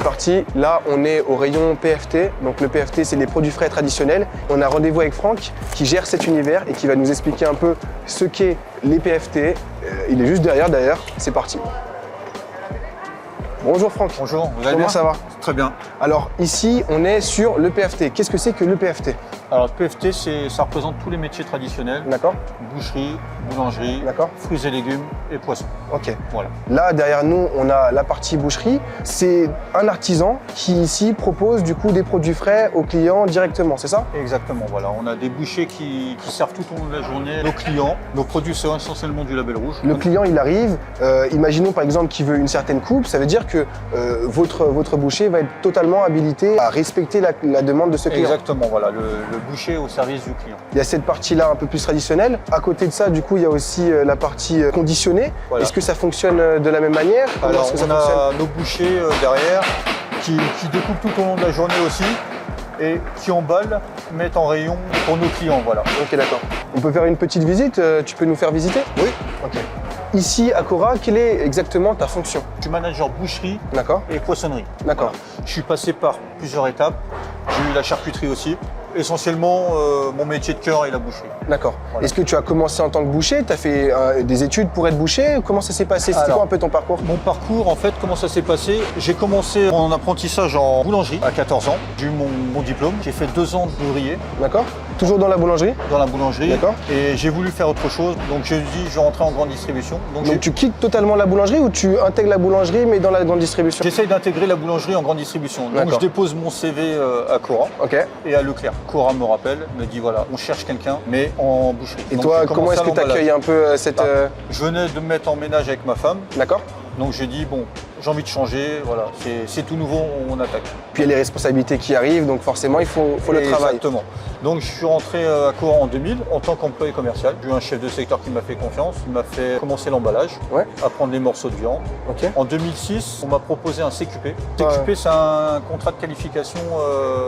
parti. Là, on est au rayon PFT. Donc le PFT, c'est les produits frais traditionnels. On a rendez-vous avec Franck qui gère cet univers et qui va nous expliquer un peu ce qu'est les PFT. Il est juste derrière d'ailleurs. C'est parti. Bonjour Franck. Bonjour, vous allez bien? Comment ça va? Très bien. Alors ici, on est sur le PFT. Qu'est-ce que c'est que le PFT? Alors le PFT, ça représente tous les métiers traditionnels. D'accord. Boucherie, boulangerie, D'accord. fruits et légumes et poissons. Ok. Voilà. Là, derrière nous, on a la partie boucherie. C'est un artisan qui ici propose du coup des produits frais aux clients directement, c'est ça? Exactement, voilà. On a des bouchers qui servent tout au long de la journée nos clients. Nos produits sont essentiellement du label rouge. Le client, il arrive, imaginons par exemple qu'il veut une certaine coupe, ça veut dire que votre boucher va être totalement habilité à respecter la demande de ce client. Exactement, voilà. Le boucher au service du client. Il y a cette partie-là un peu plus traditionnelle. À côté de ça, du coup, il y a aussi la partie conditionnée. Voilà. Est-ce que ça fonctionne de la même manière? Alors, est-ce que ça on a fonctionne? nos bouchers derrière qui découpent tout au long de la journée aussi et qui emballent, mettent en rayon pour nos clients, voilà. Ok, d'accord. On peut faire une petite visite? Tu peux nous faire visiter? Oui. Ok. Ici, à Cora, quelle est exactement ta fonction? Je suis manager boucherie D'accord. et poissonnerie. D'accord. Voilà. Je suis passé par plusieurs étapes. J'ai eu la charcuterie aussi. Essentiellement, mon métier de cœur est la boucherie. D'accord. Voilà. Est-ce que tu as commencé en tant que boucher? Tu as fait des études pour être boucher? Comment ça s'est passé? C'était Alors, quoi un peu ton parcours? Mon parcours, en fait, comment ça s'est passé? J'ai commencé mon apprentissage en boulangerie à 14 ans. J'ai eu mon diplôme. J'ai fait 2 ans d'ouvrier D'accord. Toujours dans la boulangerie? dans la boulangerie. D'accord. Et j'ai voulu faire autre chose. Donc j'ai dit, je vais rentrer en grande distribution. Donc tu quittes totalement la boulangerie ou tu intègres la boulangerie mais dans la grande distribution? j'essaye d'intégrer la boulangerie en grande distribution. Donc D'accord. je dépose mon CV à Cora Ok. et à Leclerc. Cora me rappelle, me dit voilà, on cherche quelqu'un, mais en boucherie. Et Donc, toi, j'ai comment commencé est-ce à que tu accueilles l'emballage. un peu cette... Je venais de me mettre en ménage avec ma femme. D'accord. Donc j'ai dit, bon, j'ai envie de changer, voilà, c'est tout nouveau, on attaque. Puis il y a les responsabilités qui arrivent, donc forcément il faut le travail. Exactement. Donc je suis rentré à Cora en 2000 en tant qu'employé commercial. J'ai eu un chef de secteur qui m'a fait confiance, il m'a fait commencer l'emballage, Ouais. apprendre les morceaux de viande. Ok. En 2006, on m'a proposé un CQP. CQP, c'est un contrat de qualification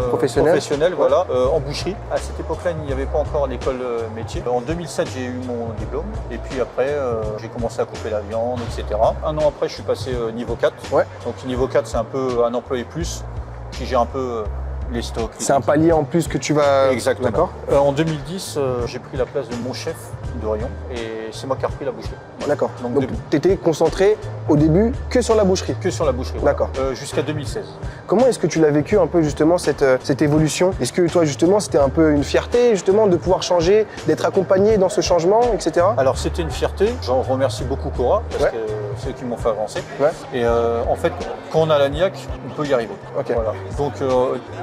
professionnelle, voilà, en boucherie. À cette époque-là, il n'y avait pas encore l'école métier. En 2007, j'ai eu mon diplôme. Et puis après, j'ai commencé à couper la viande, etc. Un an après, je suis passé niveau 4. Ouais. Donc niveau 4, c'est un peu un employé plus qui gère un peu les stocks. C'est un palier en plus que tu vas... Exactement. D'accord. En 2010, j'ai pris la place de mon chef de rayon et c'est moi qui ai repris la boucherie. D'accord. Donc, Donc tu étais concentré au début que sur la boucherie. Que sur la boucherie. D'accord. Jusqu'à 2016. Comment est-ce que tu l'as vécu un peu justement cette évolution? Est-ce que toi justement c'était un peu une fierté justement de pouvoir changer, d'être accompagné dans ce changement, etc. Alors c'était une fierté, j'en remercie beaucoup Cora parce Ouais. que c'est eux qui m'ont fait avancer. Ouais. Et en fait, quand on a la niaque, on peut y arriver. Ok. Voilà. Donc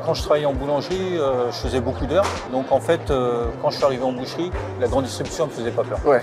quand je travaillais en boulangerie, je faisais beaucoup d'heures. Donc en fait, quand je suis arrivé en boucherie, la grande distribution ne me faisait pas peur. Ouais.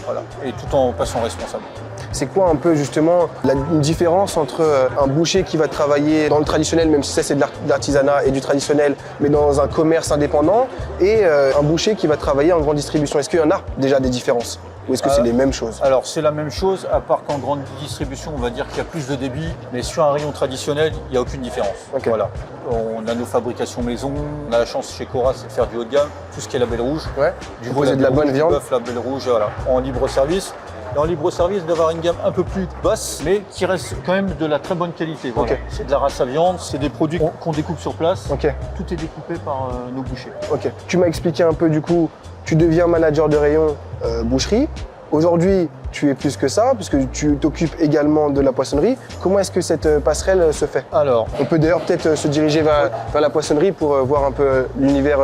Voilà. Et tout en passant responsable. C'est quoi un peu justement une différence entre un boucher qui va travailler dans le traditionnel, même si ça c'est de l'artisanat et du traditionnel, mais dans un commerce indépendant, et un boucher qui va travailler en grande distribution? Est-ce qu'il y en a déjà des différences? Ou est-ce que c'est les mêmes choses? Alors c'est la même chose, à part qu'en grande distribution, on va dire qu'il y a plus de débit, mais sur un rayon traditionnel, il n'y a aucune différence. Ok. Voilà. On a nos fabrications maison, on a la chance chez Cora, c'est de faire du haut de gamme, tout ce qui est label rouge, Ouais. du Proposer de la label bonne rouge, viande. du bœuf, label rouge, voilà, en libre service. Et en libre service, d'avoir une gamme un peu plus basse, mais qui reste quand même de la très bonne qualité. Voilà. Ok. C'est de la race à viande, c'est des produits qu'on découpe sur place. Ok. Tout est découpé par nos bouchers. Ok. Tu m'as expliqué un peu du coup, tu deviens manager de rayon boucherie. Aujourd'hui, tu es plus que ça, puisque tu t'occupes également de la poissonnerie. Comment est-ce que cette passerelle se fait? Alors, On peut d'ailleurs peut-être se diriger vers la poissonnerie pour voir un peu l'univers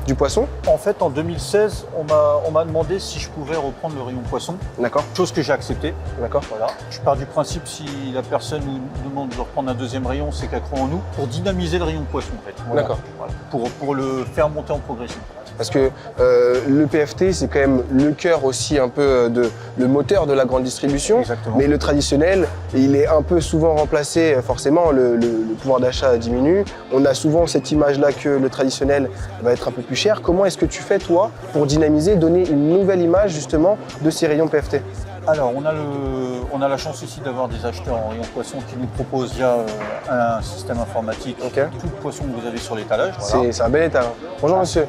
du poisson. en fait, en 2016, on m'a demandé si je pouvais reprendre le rayon poisson, D'accord, chose que j'ai acceptée. d'accord. Voilà. Je pars du principe, si la personne nous demande de reprendre un deuxième rayon, c'est qu'elle croit en nous, pour dynamiser le rayon poisson en fait. Voilà. D'accord. Voilà. Pour le faire monter en progression. Parce que le PFT, c'est quand même le cœur aussi un peu le moteur de la grande distribution. Exactement. Mais le traditionnel, il est un peu souvent remplacé, forcément, le pouvoir d'achat diminue. On a souvent cette image-là que le traditionnel va être un peu plus cher. Comment est-ce que tu fais, toi, pour dynamiser, donner une nouvelle image, justement, de ces rayons PFT? Alors, on a la chance ici d'avoir des acheteurs en rayon poisson qui nous proposent via un système informatique Ok. tout le poisson que vous avez sur l'étalage. Voilà. C'est un bel état. Bonjour, monsieur.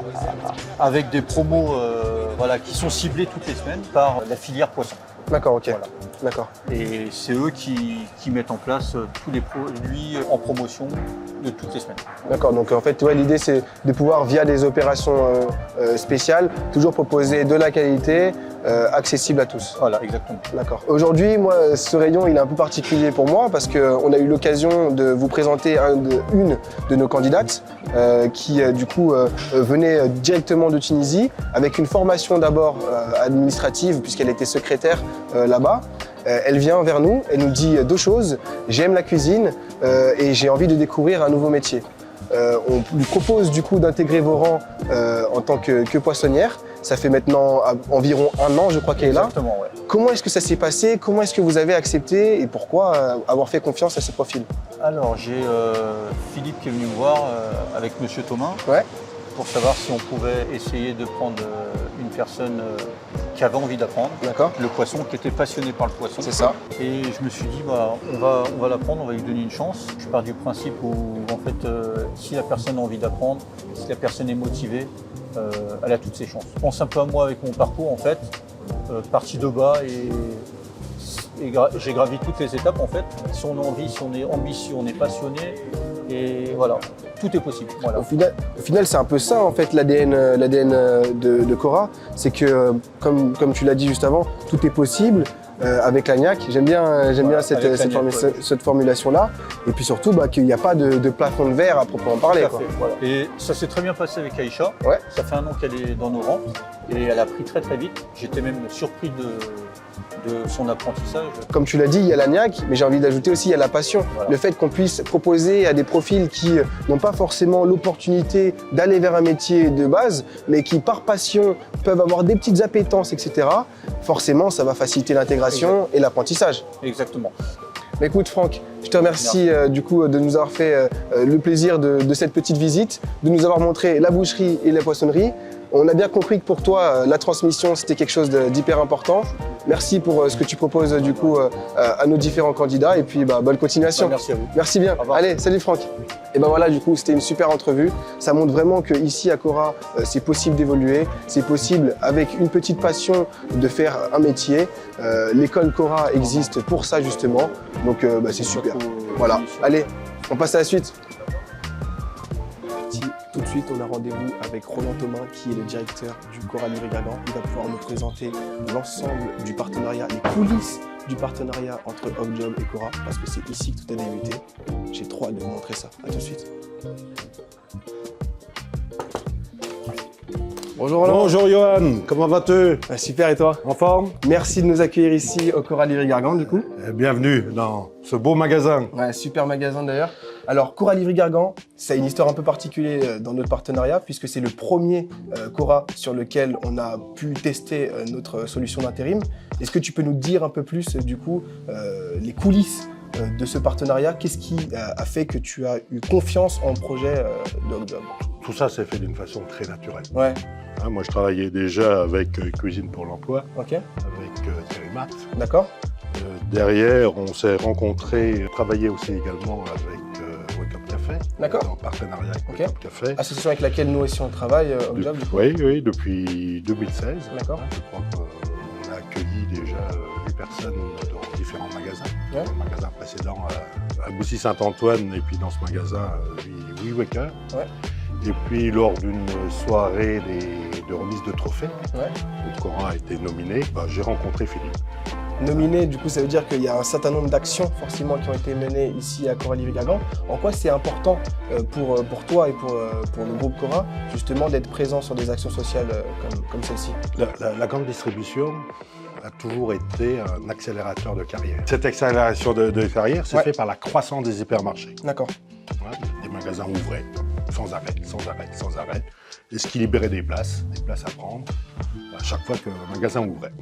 Avec des promos voilà, qui sont ciblés toutes les semaines par la filière poisson. D'accord, ok. Voilà. D'accord. Et c'est eux qui mettent en place tous les produits en promotion de toutes les semaines. D'accord, donc en fait, ouais, l'idée c'est de pouvoir, via des opérations spéciales, toujours proposer de la qualité, accessible à tous. Voilà, exactement. D'accord. Aujourd'hui, moi, ce rayon, il est un peu particulier pour moi parce qu'on a eu l'occasion de vous présenter une de nos candidates qui, du coup, venait directement de Tunisie avec une formation d'abord administrative puisqu'elle était secrétaire là-bas. Elle vient vers nous, elle nous dit deux choses. J'aime la cuisine et j'ai envie de découvrir un nouveau métier. On lui propose du coup d'intégrer vos rangs en tant que poissonnière. Ça fait maintenant environ 1 an, je crois qu'elle est là. Exactement, ouais. Comment est-ce que ça s'est passé? Comment est-ce que vous avez accepté et pourquoi avoir fait confiance à ce profil? Alors, j'ai Philippe qui est venu me voir avec Monsieur Thomas pour savoir si on pouvait essayer de prendre une personne qui avait envie d'apprendre le poisson, qui était passionné par le poisson. C'est ça. Et je me suis dit, bah, on va l'apprendre, on va lui donner une chance. Je pars du principe où, en fait, si la personne a envie d'apprendre, si la personne est motivée, elle a toutes ses chances. Je pense un peu à moi avec mon parcours, en fait, parti de bas et j'ai gravi toutes les étapes, en fait. Si on a envie, si on est ambitieux, on est passionné, et voilà, tout est possible. Voilà. Au final, c'est un peu ça, en fait, l'ADN de Cora. C'est que, comme tu l'as dit juste avant, tout est possible. Avec l'agnac, j'aime bien cette formulation-là. Et puis surtout, qu'il n'y a pas de plafond de verre à proprement parler. Quoi. Voilà. Et ça s'est très bien passé avec Aïcha. Ouais. Ça fait 1 an qu'elle est dans nos rangs et elle a pris très très vite. J'étais même surpris de son apprentissage. Comme tu l'as dit, il y a l'agnac, mais j'ai envie d'ajouter aussi, il y a la passion. Voilà. Le fait qu'on puisse proposer à des profils qui n'ont pas forcément l'opportunité d'aller vers un métier de base, mais qui par passion peuvent avoir des petites appétences, etc. Forcément, ça va faciliter l'intégration et l'apprentissage. Exactement. Mais écoute Franck, je te remercie du coup de nous avoir fait le plaisir de cette petite visite, de nous avoir montré la boucherie et la poissonnerie. On a bien compris que pour toi, la transmission, c'était quelque chose d'hyper important. Merci pour ce que tu proposes du coup à nos différents candidats et puis bonne continuation. Merci à vous. Merci bien. Allez, salut Franck. Et ben voilà, du coup, c'était une super entrevue. Ça montre vraiment qu'ici à Cora, c'est possible d'évoluer, c'est possible avec une petite passion de faire un métier. L'école Cora existe pour ça justement, donc c'est super. Voilà, allez, on passe à la suite. Tout de suite, on a rendez-vous avec Roland Thomas, qui est le directeur du Cora Livry-Gargan. Il va pouvoir nous présenter l'ensemble du partenariat, les coulisses du partenariat entre Hopjob et Cora, parce que c'est ici que tout a débuté. J'ai trop hâte de vous montrer ça. À tout de suite. Bonjour Roland. Bonjour Johan, comment vas-tu? Super, et toi? En forme? Merci de nous accueillir ici au Cora Livry-Gargan du coup. Bienvenue dans ce beau magasin. Ouais, super magasin d'ailleurs. Alors Cora Livry-Gargan, ça a une histoire un peu particulière dans notre partenariat puisque c'est le premier Cora sur lequel on a pu tester notre solution d'intérim. Est-ce que tu peux nous dire un peu plus du coup les coulisses de ce partenariat? Qu'est-ce qui a fait que tu as eu confiance en projet de Hopjob? Tout ça s'est fait d'une façon très naturelle. Ouais. Hein, moi je travaillais déjà avec Cuisine pour l'Emploi, Ok. avec Thierry Matt. D'accord. Derrière, on s'est rencontrés, travaillé aussi également avec Wake Up Café. D'accord. En partenariat avec Wake Up Café. Association avec laquelle nous aussi on travaille, Hopjob du coup. Oui, depuis 2016. D'accord. Je crois qu'on a accueilli déjà 8 personnes dans différents magasins. Ouais. Dans le magasin précédent à Boussy-Saint-Antoine et puis dans ce magasin, We Waker. Ouais. Et puis lors d'une soirée de remise de trophées, Ouais. où Cora a été nominé, j'ai rencontré Philippe. Nominé, du coup, ça veut dire qu'il y a un certain nombre d'actions forcément qui ont été menées ici à Cora Livry-Gargan. En quoi c'est important pour toi et pour le groupe Cora, justement, d'être présent sur des actions sociales comme celle-ci? La grande distribution a toujours été un accélérateur de carrière. Cette accélération de carrière s'est faite par la croissance des hypermarchés. D'accord. Ouais, des magasins ouvraient sans arrêt. Et ce qui libérait des places à prendre à chaque fois qu'un magasin ouvrait.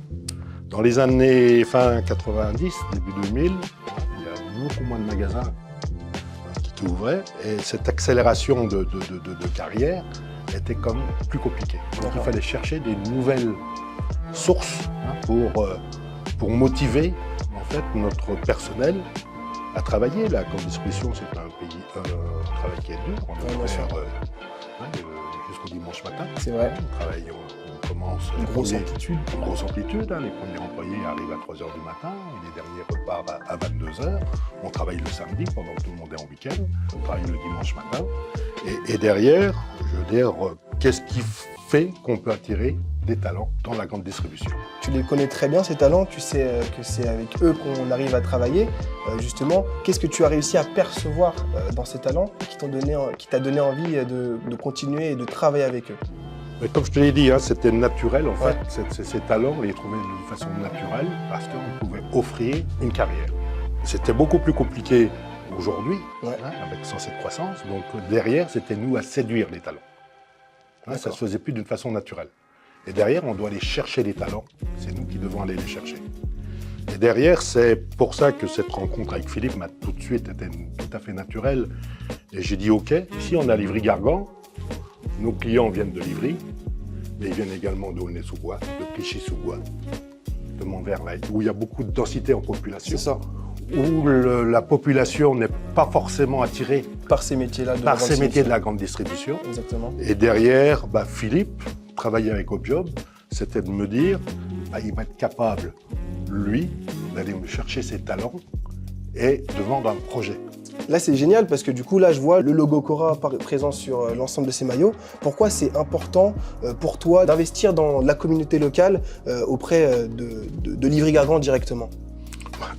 Dans les années fin 90, début 2000, il y a beaucoup moins de magasins qui ouvraient et cette accélération de carrière était comme plus compliquée. Donc il fallait chercher des nouvelles sources pour motiver en fait notre personnel à travailler. La grande distribution, c'est un travail qui est dur. On est ouvert jusqu'au dimanche matin. C'est vrai. On commence une grosse amplitude. Une grosse amplitude. Les premiers employés arrivent à 3 h du matin et les derniers repartent à 22 h. On travaille le samedi pendant que tout le monde est en week-end. On travaille le dimanche matin. Et derrière, je veux dire, qu'est-ce qui fait qu'on peut attirer des talents dans la grande distribution? Tu les connais très bien, ces talents. Tu sais que c'est avec eux qu'on arrive à travailler. Justement, qu'est-ce que tu as réussi à percevoir dans ces talents qui t'a donné envie de continuer et de travailler avec eux? Mais comme je te l'ai dit, c'était naturel en fait. Ces talents, on les trouvait de façon naturelle parce qu'on pouvait offrir une carrière. C'était beaucoup plus compliqué aujourd'hui, avec cette croissance. Donc derrière, c'était nous à séduire les talents. Ça ne se faisait plus d'une façon naturelle. Et derrière, on doit aller chercher les talents. C'est nous qui devons aller les chercher. Et derrière, c'est pour ça que cette rencontre avec Philippe m'a tout de suite été tout à fait naturelle. Et j'ai dit, OK, ici on a Livry-Gargan. Nos clients viennent de Livry, mais ils viennent également d'Aulnay-sous-Bois, de Clichy-sous-Bois, de Montvermeil, où il y a beaucoup de densité en population. C'est ça. Où la population n'est pas forcément attirée par ces métiers-là de la grande distribution. Exactement. Et derrière, Philippe, travailler avec Objob, c'était de me dire, il va être capable, lui, d'aller me chercher ses talents et de vendre un projet. Là, c'est génial parce que du coup, là, je vois le logo Cora présent sur l'ensemble de ces maillots. Pourquoi c'est important pour toi d'investir dans la communauté locale auprès de Livry-Gargan directement?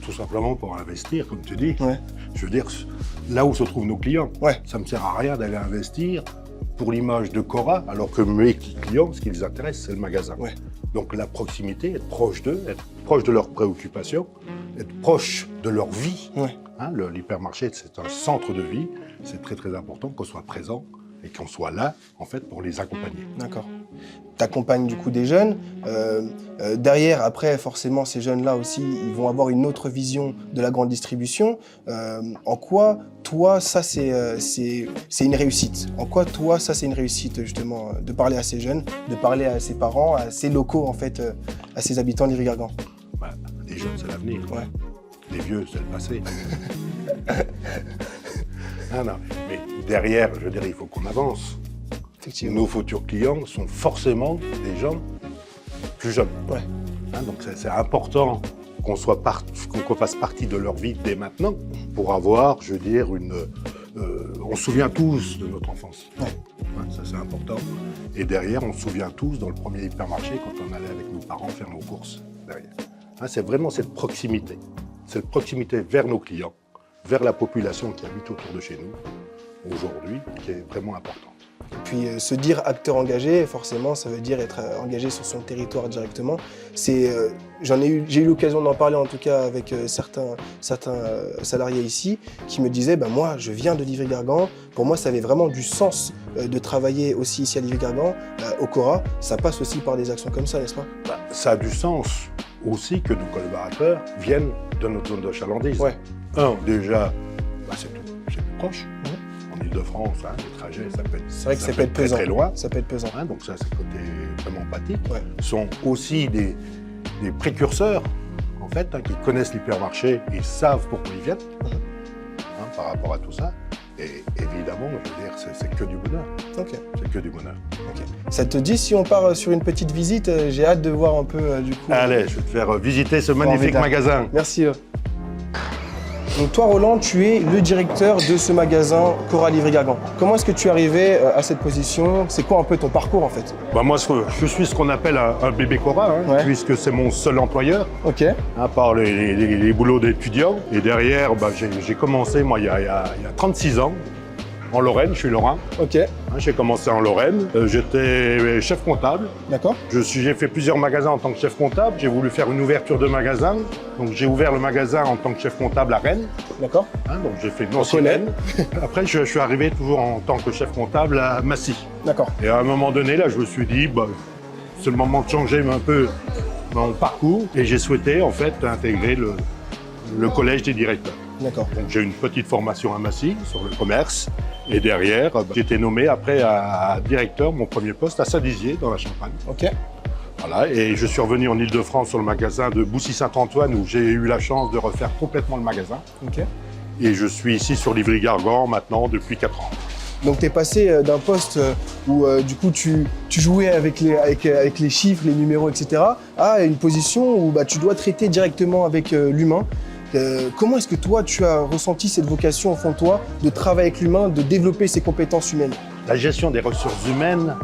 Tout simplement pour investir, comme tu dis. Je veux dire, là où se trouvent nos clients. Ça ne me sert à rien d'aller investir pour l'image de Cora, alors que mes clients, ce qui les intéresse, c'est le magasin. Donc la proximité, être proche d'eux, être proche de leurs préoccupations, être proche de leur vie. L'hypermarché, c'est un centre de vie. C'est très très important qu'on soit présent et qu'on soit là, en fait, pour les accompagner. D'accord. Tu accompagnes du coup des jeunes. Derrière, après, forcément, ces jeunes-là aussi, ils vont avoir une autre vision de la grande distribution. En quoi, toi, ça, c'est une réussite? En quoi, toi, ça, c'est une réussite, justement, de parler à ces jeunes, de parler à ces parents, à ces locaux, en fait, à ces habitants de Livry-Gargan? Les jeunes, c'est l'avenir. Les vieux, c'est le passé. Non, mais derrière, je veux dire, il faut qu'on avance. Nos futurs clients sont forcément des gens plus jeunes. Donc c'est important qu'on fasse partie de leur vie dès maintenant pour avoir, je veux dire, on se souvient tous de notre enfance. Ça c'est important. Et derrière, on se souvient tous dans le premier hypermarché quand on allait avec nos parents faire nos courses derrière. C'est vraiment cette proximité vers nos clients, vers la population qui habite autour de chez nous, aujourd'hui, qui est vraiment importante. Puis se dire acteur engagé, forcément, ça veut dire être engagé sur son territoire directement. J'ai eu l'occasion d'en parler en tout cas avec certains salariés ici qui me disaient moi je viens de Livry-Gargan, pour moi ça avait vraiment du sens de travailler aussi ici à Livry-Gargan, au Cora. Ça passe aussi par des actions comme ça, n'est-ce pas? Ça a du sens aussi que nos collaborateurs viennent de notre zone de chalandise. Déjà, c'est plus proche. En Ile-de-France, les trajets, ça peut être pesant. Très loin. Ça peut être pesant. Donc ça, c'est le côté vraiment empathique. Sont aussi des précurseurs, en fait, qui connaissent l'hypermarché et savent pourquoi ils viennent, par rapport à tout ça. Et évidemment, je veux dire, c'est que du bonheur. C'est que du bonheur. Ça te dit si on part sur une petite visite? J'ai hâte de voir un peu du coup. Allez, je vais te faire visiter ce magnifique magasin. Merci. Donc toi, Roland, tu es le directeur de ce magasin Cora Livry-Gargan. Comment est-ce que tu es arrivé à cette position? C'est quoi un peu ton parcours en fait? Moi, je suis ce qu'on appelle un bébé Cora, puisque c'est mon seul employeur, à part les boulots d'étudiants. Et derrière, j'ai commencé, moi, il y a 36 ans, en Lorraine, je suis lorrain. J'ai commencé en Lorraine, j'étais chef comptable. D'accord. J'ai fait plusieurs magasins en tant que chef comptable, j'ai voulu faire une ouverture de magasin. Donc j'ai ouvert le magasin en tant que chef comptable à Rennes. D'accord. Donc j'ai fait Nancy-Rennes. Après je suis arrivé toujours en tant que chef comptable à Massy. D'accord. Et à un moment donné, là je me suis dit, c'est le moment de changer un peu mon parcours. Et j'ai souhaité en fait intégrer le collège des directeurs. D'accord. Donc j'ai une petite formation à Massy sur le commerce. Et derrière, j'ai été nommé après à directeur, mon premier poste, à Saint-Dizier, dans la Champagne. Voilà, et je suis revenu en Ile-de-France sur le magasin de Boussy-Saint-Antoine, où j'ai eu la chance de refaire complètement le magasin. Et je suis ici sur Livry-Gargan maintenant depuis 4 ans. Donc tu es passé d'un poste où du coup tu jouais avec les chiffres, les numéros, etc. à une position où tu dois traiter directement avec l'humain. Comment est-ce que toi tu as ressenti cette vocation au fond de toi de travailler avec l'humain, de développer ses compétences humaines? La gestion des ressources humaines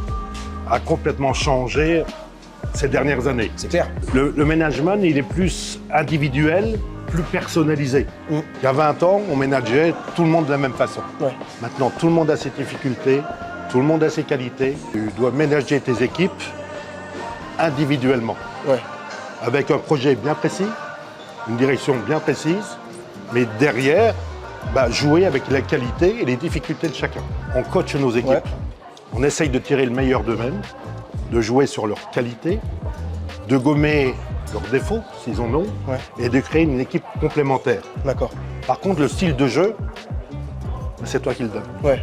a complètement changé ces dernières années. C'est clair. Le management, il est plus individuel, plus personnalisé. Il y a 20 ans, on manageait tout le monde de la même façon. Ouais. Maintenant, tout le monde a ses difficultés, tout le monde a ses qualités. Tu dois manager tes équipes individuellement, avec un projet bien précis, une direction bien précise, mais derrière, jouer avec la qualité et les difficultés de chacun. On coach nos équipes, on essaye de tirer le meilleur d'eux-mêmes, de jouer sur leurs qualités, de gommer leurs défauts, s'ils en ont, et de créer une équipe complémentaire. D'accord. Par contre, le style de jeu, c'est toi qui le donnes. Ouais.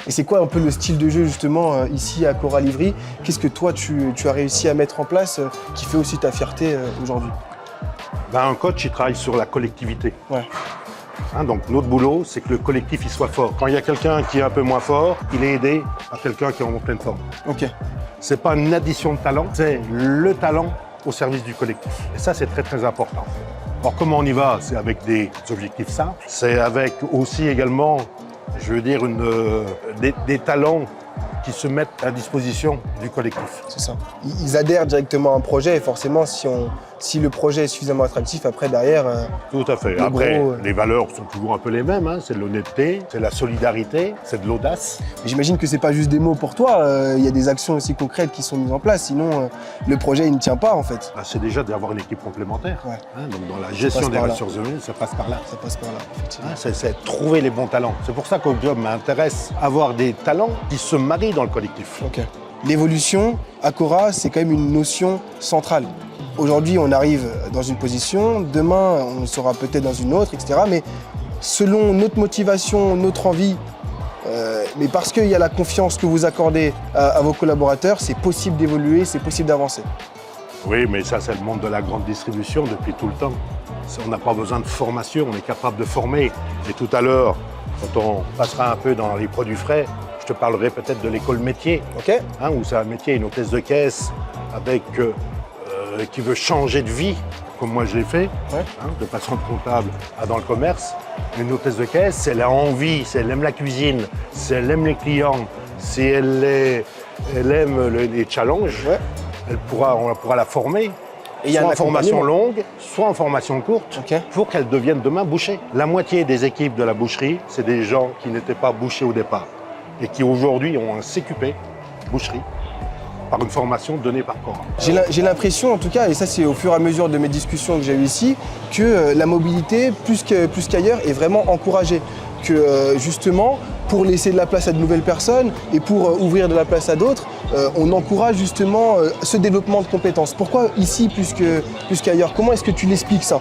Et c'est quoi un peu le style de jeu justement ici à Cora Livry? Qu'est-ce que toi tu as réussi à mettre en place qui fait aussi ta fierté aujourd'hui? Un coach, il travaille sur la collectivité. Ouais. Donc notre boulot, c'est que le collectif il soit fort. Quand il y a quelqu'un qui est un peu moins fort, il est aidé par quelqu'un qui est en pleine forme. Ok. C'est pas une addition de talent, c'est le talent au service du collectif. Et ça, c'est très, très important. Alors, comment on y va? C'est avec des objectifs simples. C'est avec aussi également, je veux dire, des talents qui se mettent à disposition du collectif. C'est ça. Ils adhèrent directement à un projet et forcément, si le projet est suffisamment attractif, après, derrière... Tout à fait. Après, les valeurs sont toujours un peu les mêmes. C'est de l'honnêteté, c'est de la solidarité, c'est de l'audace. J'imagine que c'est pas juste des mots pour toi. Il y a des actions aussi concrètes qui sont mises en place. Sinon, le projet, il ne tient pas, en fait. C'est déjà d'avoir une équipe complémentaire. Ouais. Donc, dans la gestion des ressources humaines, ça passe par là. Ça passe par là, effectivement. C'est trouver les bons talents. C'est pour ça qu'au job m'intéresse avoir des talents qui se marient dans le collectif. Ok. L'évolution, à Cora, c'est quand même une notion centrale. Aujourd'hui, on arrive dans une position, demain, on sera peut-être dans une autre, etc. Mais selon notre motivation, notre envie, mais parce qu'il y a la confiance que vous accordez à vos collaborateurs, c'est possible d'évoluer, c'est possible d'avancer. Oui, mais ça, c'est le monde de la grande distribution depuis tout le temps. On n'a pas besoin de formation, on est capable de former. Et tout à l'heure, quand on passera un peu dans les produits frais, je te parlerai peut-être de l'école métier, où c'est un métier, une hôtesse de caisse avec qui veut changer de vie, comme moi je l'ai fait, de passant de comptable à dans le commerce. Une hôtesse de caisse, si elle a envie, si elle aime la cuisine, si elle aime les clients, si elle aime les challenges, on pourra la former. Et soit en formation longue, soit en formation courte, pour qu'elle devienne demain boucher. La moitié des équipes de la boucherie, c'est des gens qui n'étaient pas bouchers au départ et qui aujourd'hui ont un CQP, boucherie, par une formation donnée par Cora. J'ai l'impression, en tout cas, et ça c'est au fur et à mesure de mes discussions que j'ai eues ici, que la mobilité, plus qu'ailleurs, est vraiment encouragée. Que justement, pour laisser de la place à de nouvelles personnes et pour ouvrir de la place à d'autres, on encourage justement ce développement de compétences. Pourquoi ici plus qu'ailleurs? Comment est-ce que tu l'expliques ça?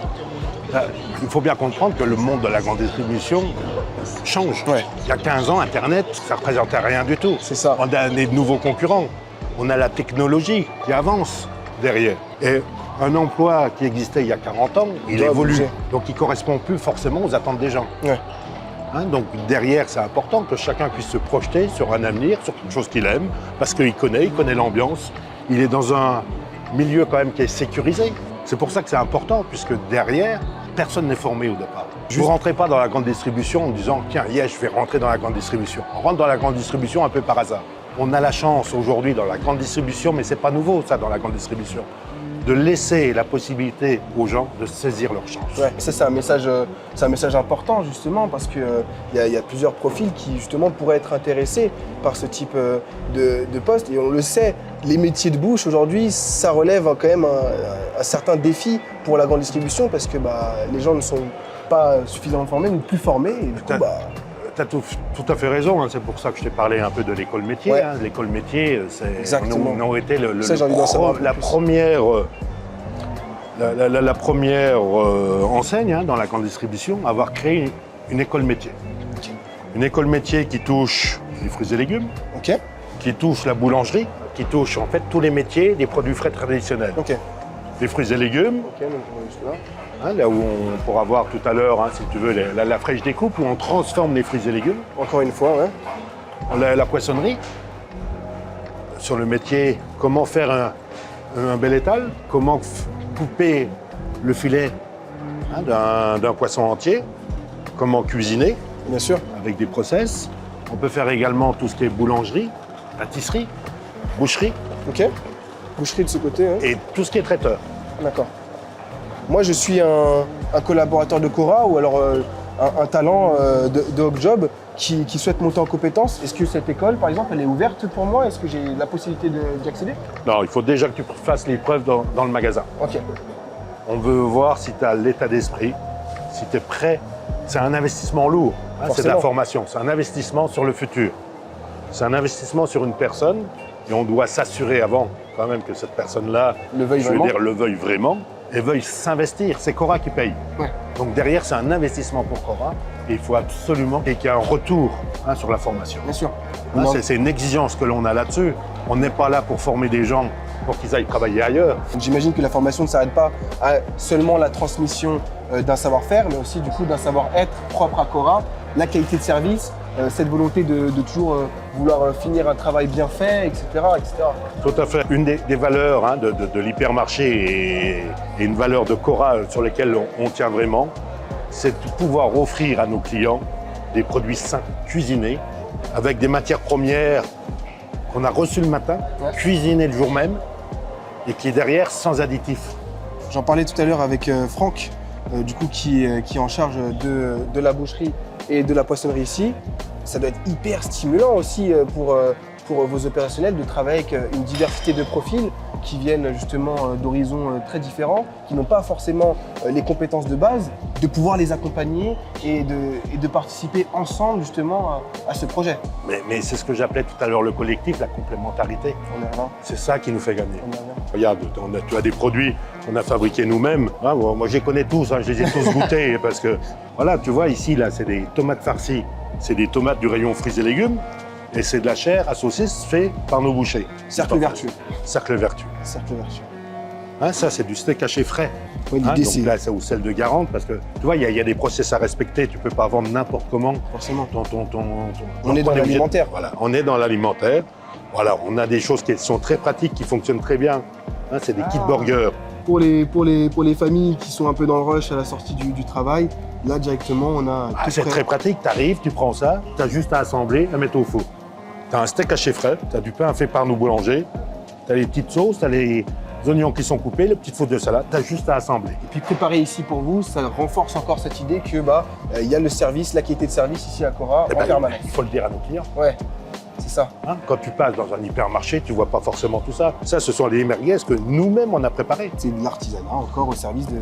Il faut bien comprendre que le monde de la grande distribution change. Il y a 15 ans, Internet, ça ne représentait rien du tout. C'est ça. On a des nouveaux concurrents. On a la technologie qui avance derrière. Et un emploi qui existait il y a 40 ans, il évolue. Donc il ne correspond plus forcément aux attentes des gens. Donc derrière, c'est important que chacun puisse se projeter sur un avenir, sur quelque chose qu'il aime, parce qu'il connaît l'ambiance. Il est dans un milieu quand même qui est sécurisé. C'est pour ça que c'est important, puisque derrière, personne n'est formé au départ. Vous ne rentrez pas dans la grande distribution en disant « Tiens, je vais rentrer dans la grande distribution ». On rentre dans la grande distribution un peu par hasard. On a la chance aujourd'hui dans la grande distribution, mais ce n'est pas nouveau ça dans la grande distribution, de laisser la possibilité aux gens de saisir leur chance. Ça c'est un message important justement parce qu'il y a plusieurs profils qui justement pourraient être intéressés par ce type de poste. Et on le sait, les métiers de bouche aujourd'hui, ça relève quand même un certain défi pour la grande distribution parce que les gens ne sont pas suffisamment formés ou plus formés. Et du coup, tu as tout à fait raison, c'est pour ça que je t'ai parlé un peu de l'école métier. L'école métier, on a été la première enseigne dans la grande distribution à avoir créé une école métier. Une école métier qui touche les fruits et légumes, qui touche la boulangerie, qui touche en fait tous les métiers des produits frais traditionnels. des fruits et légumes. Ok, donc on va juste là. Hein, là où on pourra voir tout à l'heure, hein, si tu veux, la fraîche découpe, où on transforme les fruits et légumes. Encore une fois, ouais. La poissonnerie. Sur le métier, comment faire un bel étal, comment couper le filet d'un poisson entier, comment cuisiner. Bien sûr. Avec des process. On peut faire également tout ce qui est boulangerie, pâtisserie, boucherie. Ok. Boucherie de ce côté. Hein. Et tout ce qui est traiteur. D'accord. Moi, je suis un collaborateur de Cora ou alors un talent de HawkJob qui souhaite monter en compétence. Est-ce que cette école, par exemple, elle est ouverte pour moi? Est-ce que j'ai la possibilité d'y accéder? Non, il faut déjà que tu fasses l'épreuve dans le magasin. Ok. On veut voir si tu as l'état d'esprit, si tu es prêt. C'est un investissement lourd. Hein, c'est de la formation. C'est un investissement sur le futur. C'est un investissement sur une personne et on doit s'assurer avant quand même que cette personne-là, le veuille vraiment et veuille s'investir. C'est Cora qui paye. Ouais. Donc derrière, c'est un investissement pour Cora et il faut absolument qu'il y ait un retour sur la formation. Bien sûr. Hein, c'est une exigence que l'on a là-dessus. On n'est pas là pour former des gens pour qu'ils aillent travailler ailleurs. J'imagine que la formation ne s'arrête pas à seulement la transmission d'un savoir-faire, mais aussi du coup d'un savoir-être propre à Cora, la qualité de service, cette volonté de toujours vouloir finir un travail bien fait, etc. etc. Tout à fait. Une des valeurs de l'hypermarché et une valeur de Cora sur lesquelles on tient vraiment, c'est de pouvoir offrir à nos clients des produits sains, cuisinés, avec des matières premières qu'on a reçues le matin, cuisinées le jour même, et qui est derrière sans additifs. J'en parlais tout à l'heure avec Franck, du coup qui est en charge de la boucherie et de la poissonnerie ici. Ça doit être hyper stimulant aussi pour vos opérationnels de travailler avec une diversité de profils qui viennent justement d'horizons très différents, qui n'ont pas forcément les compétences de base, de pouvoir les accompagner et de participer ensemble justement à ce projet. Mais c'est ce que j'appelais tout à l'heure le collectif, la complémentarité. C'est ça qui nous fait gagner. Regarde, tu as des produits qu'on a fabriqués nous-mêmes. Hein, moi, je les connais tous, je les ai tous goûtés parce que, voilà, tu vois, ici, là, c'est des tomates farcies. C'est des tomates du rayon fruits et légumes. Et c'est de la chair à saucisse fait par nos bouchers. Cercle vertueux. Cercle vertueux. Cercle vertueux. Hein, ça, c'est du steak haché frais. Oui, donc là, c'est au sel de Guérande parce que, tu vois, il y a des process à respecter. Tu ne peux pas vendre n'importe comment. Forcément. On est dans l'alimentaire. Voilà, on est dans l'alimentaire. Voilà, on a des choses qui sont très pratiques, qui fonctionnent très bien. Hein, c'est des kits burgers. Pour les familles qui sont un peu dans le rush à la sortie du travail, là, directement, on a... c'est très pratique. Tu arrives, tu prends ça, tu as juste à assembler, à mettre au four. Tu as un steak haché frais, tu as du pain fait par nos boulangers, tu as les petites sauces, tu as les oignons qui sont coupés, les petites fausses de salade, tu as juste à assembler. Et puis préparer ici pour vous, ça renforce encore cette idée que il y a le service, la qualité de service ici à Cora en permanence. Il faut le dire à nos clients. Ouais, c'est ça. Hein, quand tu passes dans un hypermarché, tu vois pas forcément tout ça. Ça, ce sont les merguez que nous-mêmes on a préparés. C'est de l'artisanat encore au service de...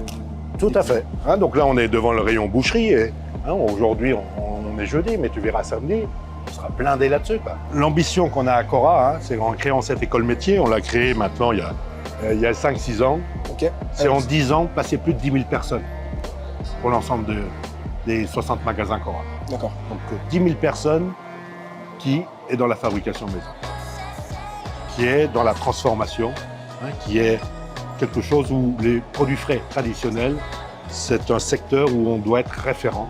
Tout à fait. Hein, donc là, on est devant le rayon boucherie. Et, aujourd'hui, on est jeudi, mais tu verras samedi. On sera blindé là-dessus. L'ambition qu'on a à Cora, c'est en créant cette école métier, on l'a créée maintenant il y a 5-6 ans. Okay. C'est en 10 ans passer plus de 10 000 personnes pour l'ensemble des 60 magasins Cora. D'accord. Donc 10 000 personnes qui est dans la fabrication maison, qui est dans la transformation, qui est quelque chose où les produits frais traditionnels, c'est un secteur où on doit être référent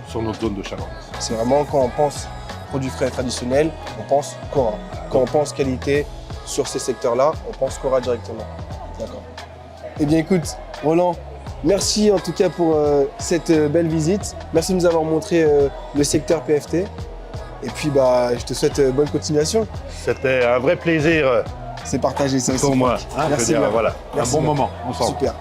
sur notre zone de Chalon. C'est vraiment quand on pense produits frais traditionnels, on pense Cora. Quand on pense qualité sur ces secteurs-là, on pense Cora directement. D'accord. Eh bien écoute, Roland, merci en tout cas pour cette belle visite. Merci de nous avoir montré le secteur PFT. Et puis je te souhaite bonne continuation. C'était un vrai plaisir. C'est partagé, ça aussi. Pour moi. Merci bien. Voilà, merci un bon moment ensemble. Super.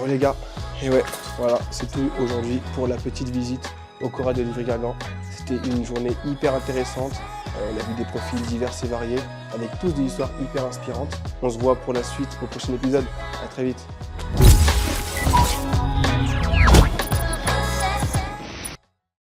Bon les gars, et ouais, voilà, c'est tout aujourd'hui pour la petite visite au Cora de Livry-Gargan. C'était une journée hyper intéressante. On a vu des profils divers et variés, avec tous des histoires hyper inspirantes. On se voit pour la suite au prochain épisode. À très vite.